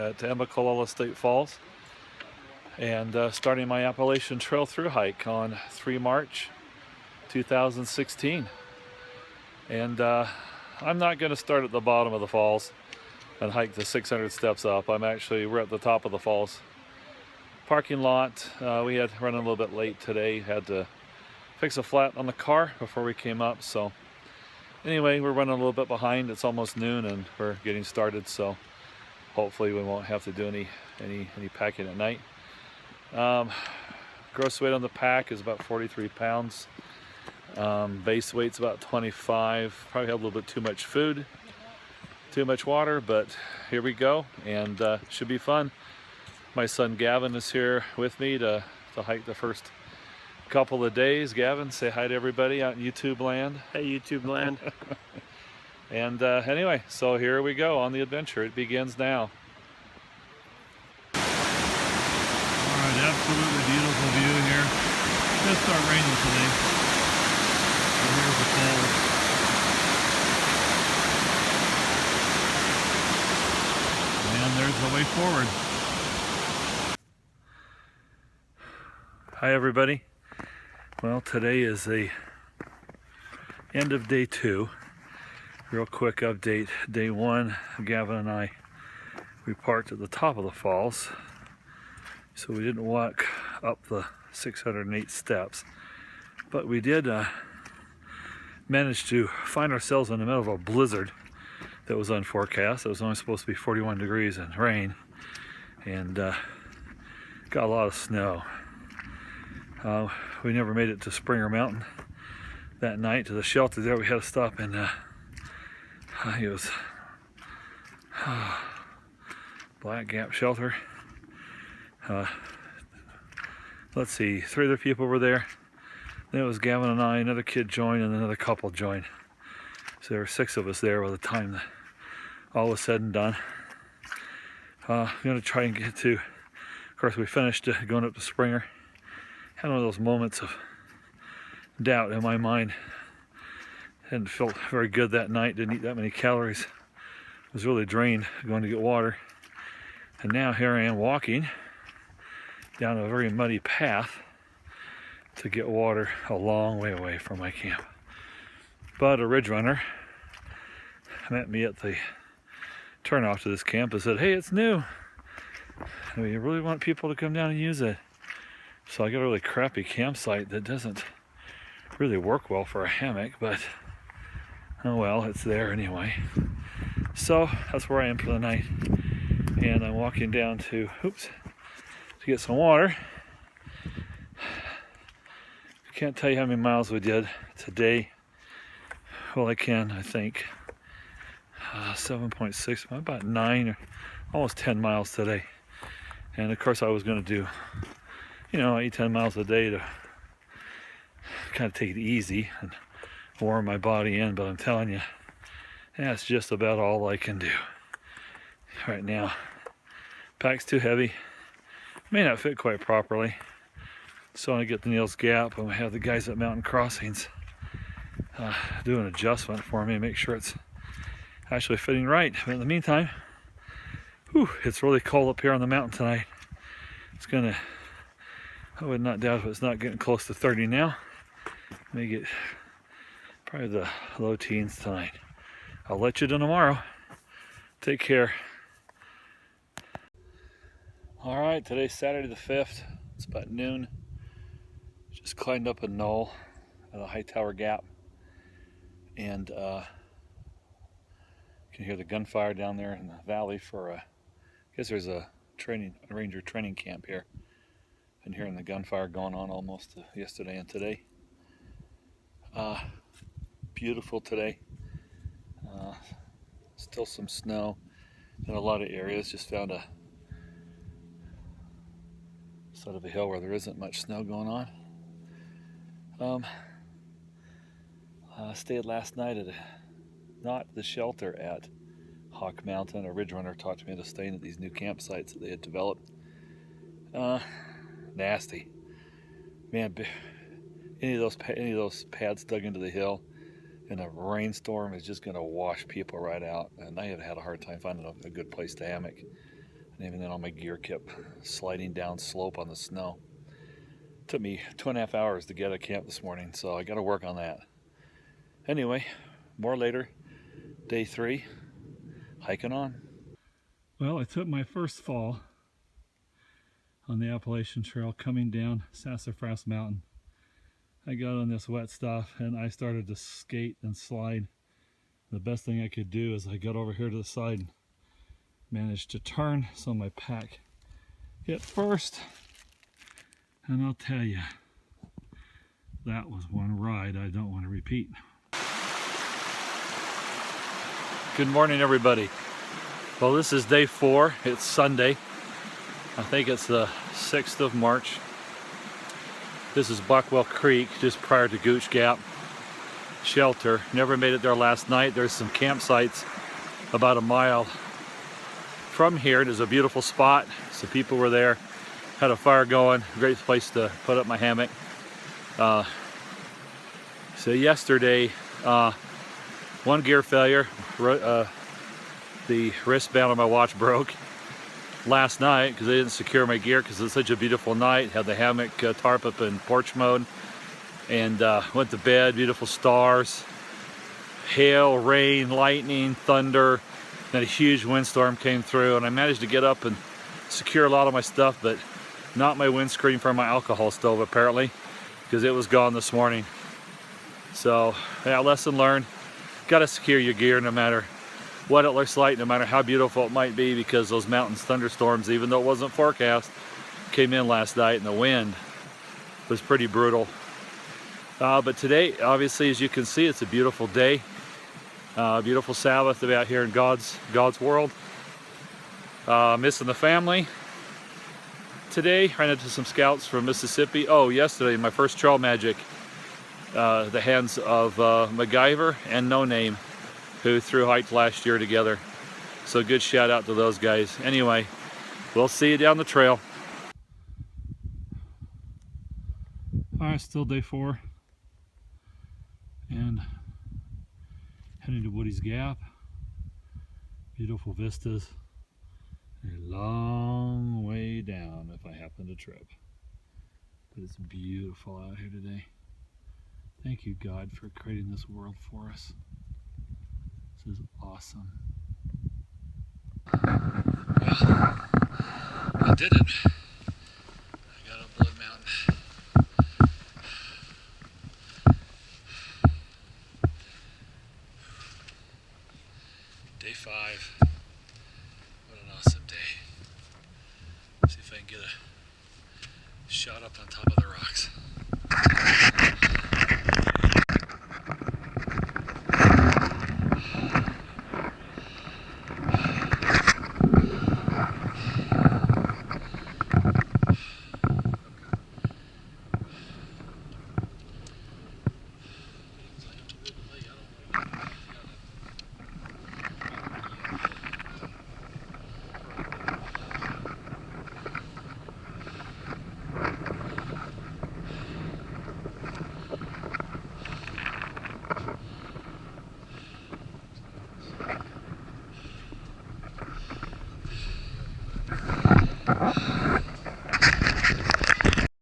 at Temecula State Falls and starting my Appalachian Trail Thru-Hike on 3 March 2016. And I'm not going to start at the bottom of the falls and hike the 600 steps up. We're at the top of the falls parking lot. We had run a little bit late today, had to fix a flat on the car before we came up. So anyway, we're running a little bit behind. It's almost noon and we're getting started, so hopefully we won't have to do any packing at night. Gross weight on the pack is about 43 pounds. Base weight's about 25. Probably have a little bit too much food, too much water, but here we go, and should be fun. My son Gavin is here with me to hike the first couple of days. Gavin, say hi to everybody out in YouTube land. Hey, YouTube land. And anyway, so here we go on the adventure. It begins now. Alright, absolutely beautiful view here. Just start raining today. And here's the falls. And there's the way forward. Hi everybody. Well, today is the end of day 2. Real quick update. Day 1, Gavin and I, we parked at the top of the falls, so we didn't walk up the 608 steps, but we did manage to find ourselves in the middle of a blizzard that was unforecast. It was only supposed to be 41 degrees and rain, and got a lot of snow. We never made it to Springer Mountain that night, to the shelter there. We had to stop in it was Black Gap Shelter. Let's see, 3 other people were there. Then it was Gavin and I, another kid joined, and another couple joined. So there were 6 of us there by the time that all was said and done. I'm going to try and get to, of course we finished going up to Springer. Had one of those moments of doubt in my mind. Hadn't felt very good that night, didn't eat that many calories. Was really drained going to get water. And now here I am walking down a very muddy path to get water a long way away from my camp. But a ridge runner met me at the turnoff to this camp and said, "Hey, it's new. We really want people to come down and use it." So I got a really crappy campsite that doesn't really work well for a hammock, but oh well, it's there anyway. So that's where I am for the night, and I'm walking down to get some water. I can't tell you how many miles we did today. Well, I can, I think. 7.6, about 9 or almost 10 miles today. And of course I was going to do 8-10 miles a day to kind of take it easy and warm my body in, but I'm telling you, that's just about all I can do right now. Pack's too heavy, may not fit quite properly, so when I get to Neal's Gap, I'm going to have the guys at Mountain Crossings do an adjustment for me, make sure it's actually fitting right. But in the meantime, it's really cold up here on the mountain tonight. I would not doubt if it's not getting close to 30 now. May get probably the low teens tonight. I'll let you know tomorrow. Take care. All right, today's Saturday the 5th. It's about noon. Just climbed up a knoll at a Hightower Gap, and you can hear the gunfire down there in the valley for I guess there's a ranger training camp here. Been hearing the gunfire going on almost yesterday and today. Beautiful today. Still some snow in a lot of areas. Just found a side of a hill where there isn't much snow going on. Stayed last night at not the shelter at Hawk Mountain. A ridge runner talked me into staying at these new campsites that they had developed. Nasty, man. Any of those pads dug into the hill in a rainstorm is just going to wash people right out, and I have had a hard time finding a good place to hammock. And even then all my gear kept sliding down slope on the snow. Took me 2.5 hours to get out of camp this morning, so I got to work on that. Anyway, more later. Day 3, hiking on. Well, I took my first fall on the Appalachian Trail coming down Sassafras Mountain. I got on this wet stuff and I started to skate and slide. The best thing I could do is I got over here to the side and managed to turn so my pack hit first. And I'll tell you, that was one ride I don't want to repeat. Good morning, everybody. Well, this is day 4. It's Sunday. I think it's the 6th of March. This is Buckwell Creek, just prior to Gooch Gap Shelter. Never made it there last night. There's some campsites about a mile from here. There's a beautiful spot. Some people were there. Had a fire going. Great place to put up my hammock. So yesterday, one gear failure. The wristband on my watch broke last night because I didn't secure my gear because it's such a beautiful night. Had the hammock tarp up in porch mode and went to bed. Beautiful stars, hail, rain, lightning, thunder. Then a huge windstorm came through and I managed to get up and secure a lot of my stuff, but not my windscreen for my alcohol stove apparently, because it was gone this morning. So yeah, lesson learned. Got to secure your gear no matter what it looks like, no matter how beautiful it might be, because those mountains thunderstorms, even though it wasn't forecast, came in last night and the wind was pretty brutal. But today, obviously, as you can see, it's a beautiful day. Beautiful Sabbath out here in God's world. Missing the family. Today, ran into some scouts from Mississippi. Oh, yesterday, my first trail magic. The hands of MacGyver and No Name, who Thru-Hiked last year together. So good shout out to those guys. Anyway, we'll see you down the trail. All right, still day 4. And heading to Woody's Gap. Beautiful vistas. A long way down if I happen to trip. But it's beautiful out here today. Thank you, God, for creating this world for us. This is awesome. Well, I did it. I got up Blood Mountain. Day 5. What an awesome day. See if I can get a shot up on top of the rocks.